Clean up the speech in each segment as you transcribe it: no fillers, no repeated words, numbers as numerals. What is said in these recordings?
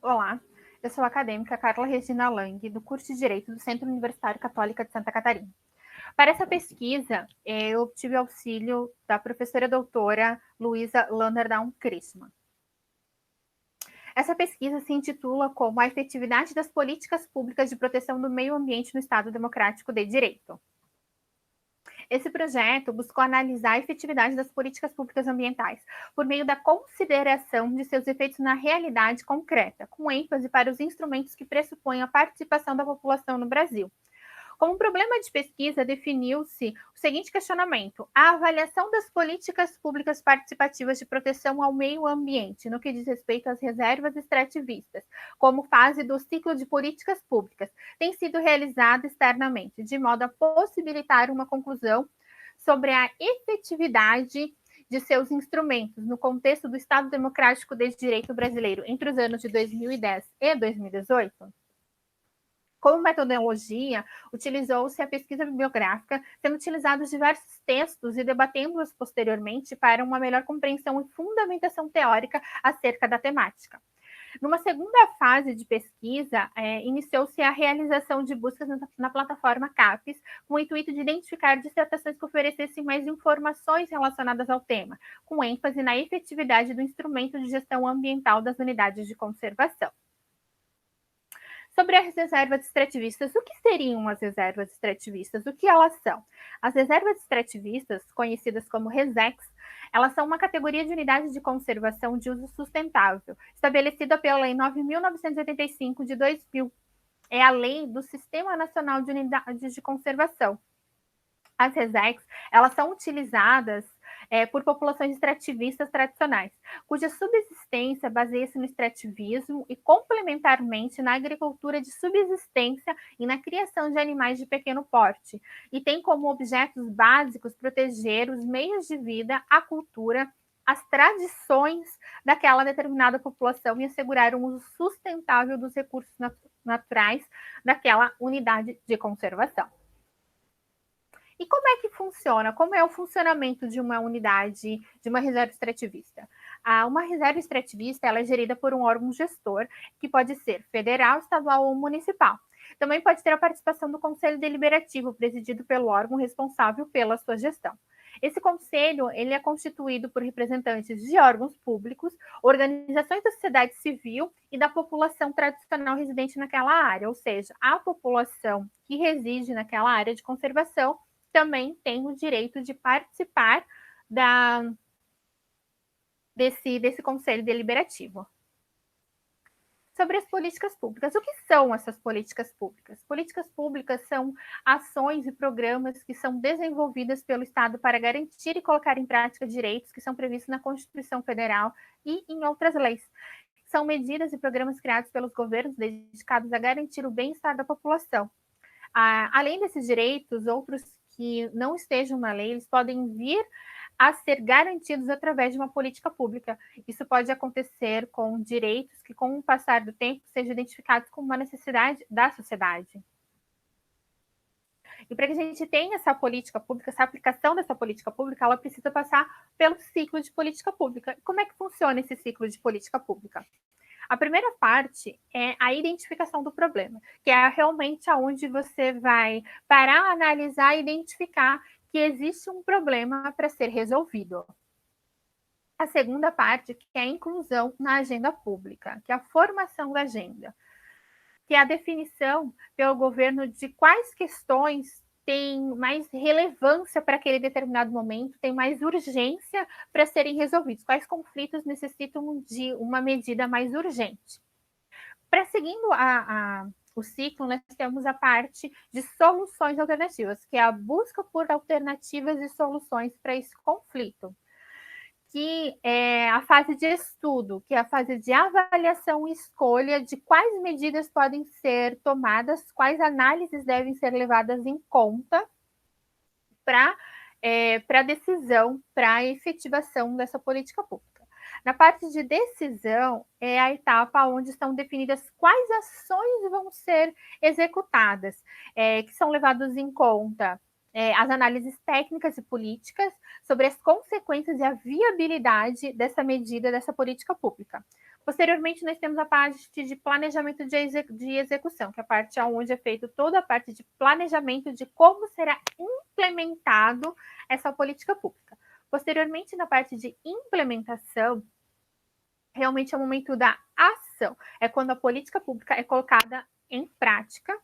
Olá, eu sou a acadêmica Carla Regina Lang, do curso de Direito do Centro Universitário Católica de Santa Catarina. Para essa pesquisa, eu obtive auxílio da professora doutora Luísa Landerdaum-Christmann. Essa pesquisa se intitula como A Efetividade das Políticas Públicas de Proteção do Meio Ambiente no Estado Democrático de Direito. Esse projeto buscou analisar a efetividade das políticas públicas ambientais por meio da consideração de seus efeitos na realidade concreta, com ênfase para os instrumentos que pressupõem a participação da população no Brasil. Como problema de pesquisa, definiu-se o seguinte questionamento: a avaliação das políticas públicas participativas de proteção ao meio ambiente, no que diz respeito às reservas extrativistas, como fase do ciclo de políticas públicas, tem sido realizada externamente, de modo a possibilitar uma conclusão sobre a efetividade de seus instrumentos no contexto do Estado Democrático de Direito brasileiro entre os anos de 2010 e 2018. Como metodologia, utilizou-se a pesquisa bibliográfica, sendo utilizados diversos textos e debatendo-os posteriormente para uma melhor compreensão e fundamentação teórica acerca da temática. Numa segunda fase de pesquisa, iniciou-se a realização de buscas na plataforma CAPES, com o intuito de identificar dissertações que oferecessem mais informações relacionadas ao tema, com ênfase na efetividade do instrumento de gestão ambiental das unidades de conservação. Sobre as reservas extrativistas, o que seriam as reservas extrativistas? O que elas são? As reservas extrativistas, conhecidas como RESEX, elas são uma categoria de unidades de conservação de uso sustentável, estabelecida pela Lei 9.985 de 2000. É a lei do Sistema Nacional de Unidades de Conservação. As RESEX, elas são utilizadas por populações extrativistas tradicionais, cuja subsistência baseia-se no extrativismo e, complementarmente, na agricultura de subsistência e na criação de animais de pequeno porte, e tem como objetos básicos proteger os meios de vida, a cultura, as tradições daquela determinada população e assegurar um uso sustentável dos recursos naturais daquela unidade de conservação. E como é que funciona? Como é o funcionamento de uma unidade, de uma reserva extrativista? Uma reserva extrativista ela é gerida por um órgão gestor, que pode ser federal, estadual ou municipal. Também pode ter a participação do Conselho Deliberativo, presidido pelo órgão responsável pela sua gestão. Esse conselho ele é constituído por representantes de órgãos públicos, organizações da sociedade civil e da população tradicional residente naquela área, ou seja, a população que reside naquela área de conservação também tem o direito de participar desse conselho deliberativo. Sobre as políticas públicas. O que são essas políticas públicas? Políticas públicas são ações e programas que são desenvolvidas pelo Estado para garantir e colocar em prática direitos que são previstos na Constituição Federal e em outras leis. São medidas e programas criados pelos governos dedicados a garantir o bem-estar da população. Além desses direitos, outros que não estejam na lei, eles podem vir a ser garantidos através de uma política pública. Isso pode acontecer com direitos que, com o passar do tempo, sejam identificados como uma necessidade da sociedade. E para que a gente tenha essa política pública, essa aplicação dessa política pública, ela precisa passar pelo ciclo de política pública. Como é que funciona esse ciclo de política pública? A primeira parte é a identificação do problema, que é realmente aonde você vai parar, analisar e identificar que existe um problema para ser resolvido. A segunda parte, que é a inclusão na agenda pública, que é a formação da agenda, que é a definição pelo governo de quais questões têm mais relevância para aquele determinado momento, tem mais urgência para serem resolvidos, quais conflitos necessitam de uma medida mais urgente. Para seguindo o ciclo, nós temos a parte de soluções alternativas, que é a busca por alternativas e soluções para esse conflito, que é a fase de estudo, que é a fase de avaliação e escolha de quais medidas podem ser tomadas, quais análises devem ser levadas em conta para a decisão, para a efetivação dessa política pública. Na parte de decisão, é a etapa onde estão definidas quais ações vão ser executadas, que são levadas em conta as análises técnicas e políticas sobre as consequências e a viabilidade dessa medida, dessa política pública. Posteriormente, nós temos a parte de planejamento de execução, que é a parte onde é feito toda a parte de planejamento de como será implementado essa política pública. Posteriormente, na parte de implementação, realmente é o momento da ação, é quando a política pública é colocada em prática,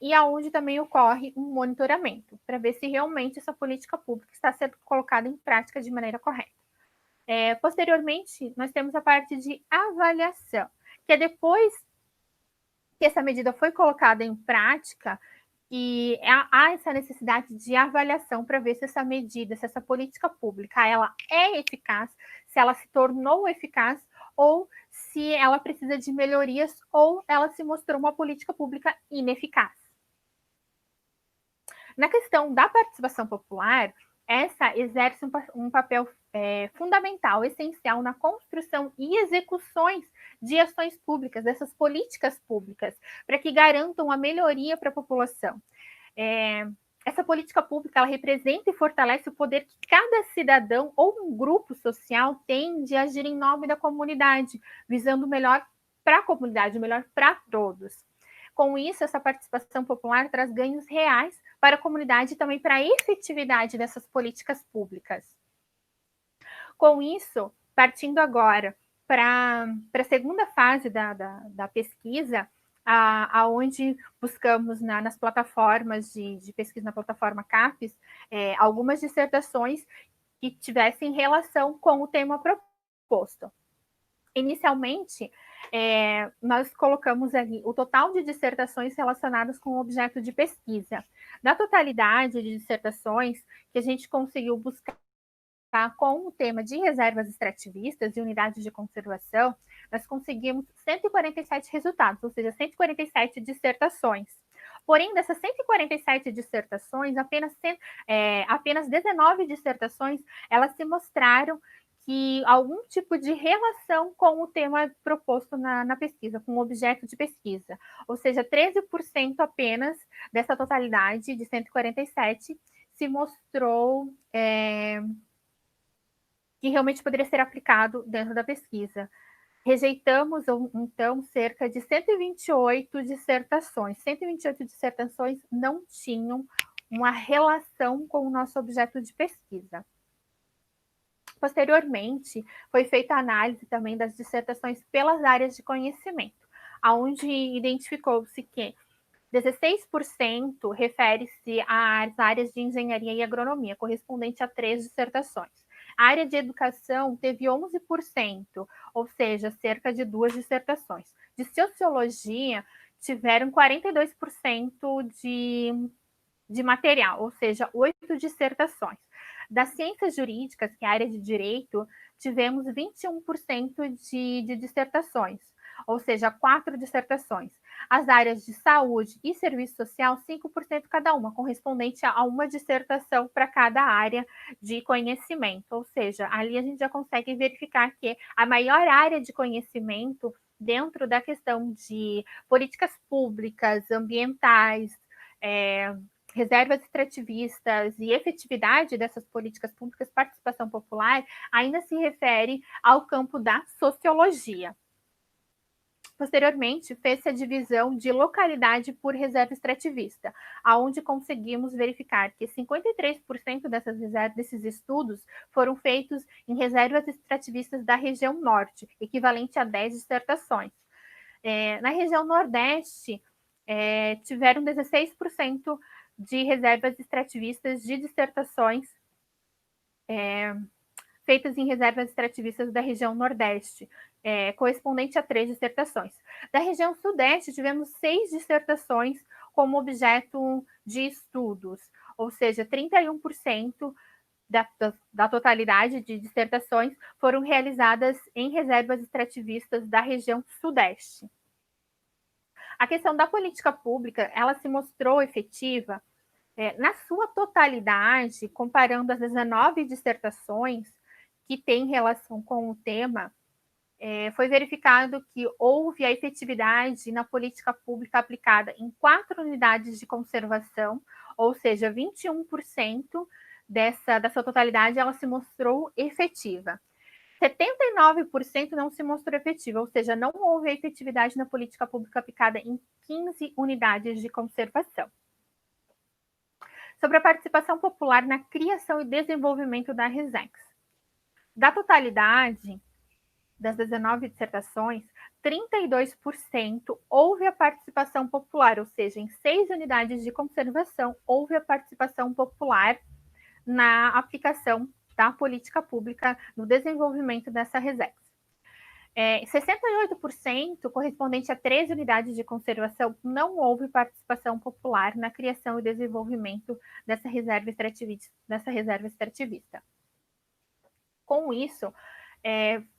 e aonde também ocorre um monitoramento, para ver se realmente essa política pública está sendo colocada em prática de maneira correta. Posteriormente, nós temos a parte de avaliação, que é depois que essa medida foi colocada em prática, e há essa necessidade de avaliação para ver se essa medida, se essa política pública, ela é eficaz, se ela se tornou eficaz, ou se ela precisa de melhorias, ou ela se mostrou uma política pública ineficaz. Na questão da participação popular, essa exerce um papel fundamental, essencial na construção e execuções de ações públicas, dessas políticas públicas, para que garantam a melhoria para a população. Essa política pública, ela representa e fortalece o poder que cada cidadão ou um grupo social tem de agir em nome da comunidade, visando o melhor para a comunidade, o melhor para todos. Com isso, essa participação popular traz ganhos reais para a comunidade e também para a efetividade dessas políticas públicas. Com isso, partindo agora para a segunda fase da pesquisa, aonde buscamos nas plataformas de pesquisa, na plataforma CAPES, algumas dissertações que tivessem relação com o tema proposto. Inicialmente, nós colocamos ali o total de dissertações relacionadas com o objeto de pesquisa. Da totalidade de dissertações que a gente conseguiu buscar com o tema de reservas extrativistas e unidades de conservação, nós conseguimos 147 resultados, ou seja, 147 dissertações. Porém, dessas 147 dissertações, apenas 19 dissertações, elas se mostraram que algum tipo de relação com o tema proposto na pesquisa, com o objeto de pesquisa. Ou seja, 13% apenas dessa totalidade de 147 se mostrou que realmente poderia ser aplicado dentro da pesquisa. Rejeitamos, então, cerca de 128 dissertações. 128 dissertações não tinham uma relação com o nosso objeto de pesquisa. Posteriormente, foi feita a análise também das dissertações pelas áreas de conhecimento, onde identificou-se que 16% refere-se às áreas de engenharia e agronomia, correspondente a 3 dissertações. A área de educação teve 11%, ou seja, cerca de 2 dissertações. De sociologia, tiveram 42% de material, ou seja, 8 dissertações. Das ciências jurídicas, que é a área de direito, tivemos 21% de dissertações, ou seja, 4 dissertações. As áreas de saúde e serviço social, 5% cada uma, correspondente a uma dissertação para cada área de conhecimento. Ou seja, ali a gente já consegue verificar que a maior área de conhecimento dentro da questão de políticas públicas, ambientais, reservas extrativistas e efetividade dessas políticas públicas, participação popular, ainda se refere ao campo da sociologia. Posteriormente, fez-se a divisão de localidade por reserva extrativista, aonde conseguimos verificar que 53% desses estudos foram feitos em reservas extrativistas da região norte, equivalente a 10 dissertações. Na região nordeste, tiveram 16% de reservas extrativistas de dissertações feitas em reservas extrativistas da região Nordeste, correspondente a 3 dissertações. Da região Sudeste, tivemos 6 dissertações como objeto de estudos, ou seja, 31% da totalidade de dissertações foram realizadas em reservas extrativistas da região Sudeste. A questão da política pública, ela se mostrou efetiva na sua totalidade, comparando as 19 dissertações que têm relação com o tema, foi verificado que houve a efetividade na política pública aplicada em 4 unidades de conservação, ou seja, 21% dessa totalidade ela se mostrou efetiva. 79% não se mostrou efetiva, ou seja, não houve efetividade na política pública aplicada em 15 unidades de conservação. Sobre a participação popular na criação e desenvolvimento da RESEX. Da totalidade das 19 dissertações, 32% houve a participação popular, ou seja, em 6 unidades de conservação houve a participação popular na aplicação da política pública no desenvolvimento dessa RESEX. 68%, correspondente a 13 unidades de conservação, não houve participação popular na criação e desenvolvimento dessa reserva extrativista. Com isso,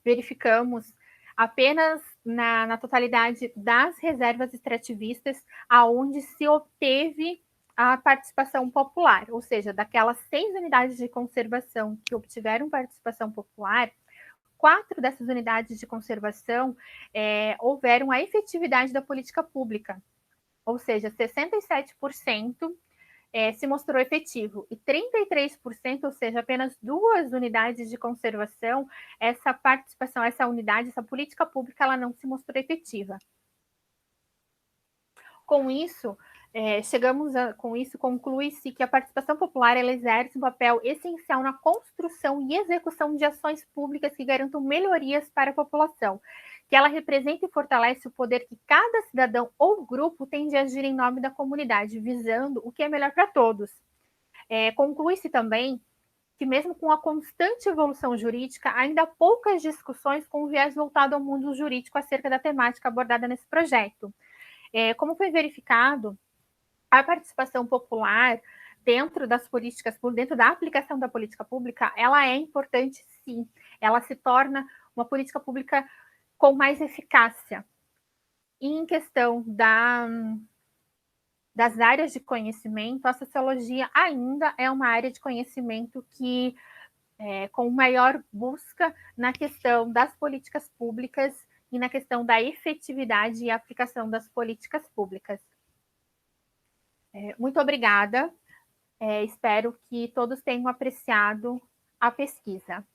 verificamos apenas na totalidade das reservas extrativistas aonde se obteve a participação popular, ou seja, daquelas 6 unidades de conservação que obtiveram participação popular, 4 dessas unidades de conservação houveram a efetividade da política pública, ou seja, 67% se mostrou efetivo e 33%, ou seja, apenas 2 unidades de conservação, essa participação, essa unidade, essa política pública, ela não se mostrou efetiva. Com isso, conclui-se que a participação popular ela exerce um papel essencial na construção e execução de ações públicas que garantam melhorias para a população, que ela representa e fortalece o poder que cada cidadão ou grupo tem de agir em nome da comunidade, visando o que é melhor para todos. Conclui-se também que mesmo com a constante evolução jurídica, ainda há poucas discussões com o viés voltado ao mundo jurídico acerca da temática abordada nesse projeto. Como foi verificado, a participação popular dentro das políticas, dentro da aplicação da política pública, ela é importante, sim. Ela se torna uma política pública com mais eficácia. E em questão das áreas de conhecimento, a sociologia ainda é uma área de conhecimento que com maior busca na questão das políticas públicas e na questão da efetividade e aplicação das políticas públicas. Muito obrigada. Espero que todos tenham apreciado a pesquisa.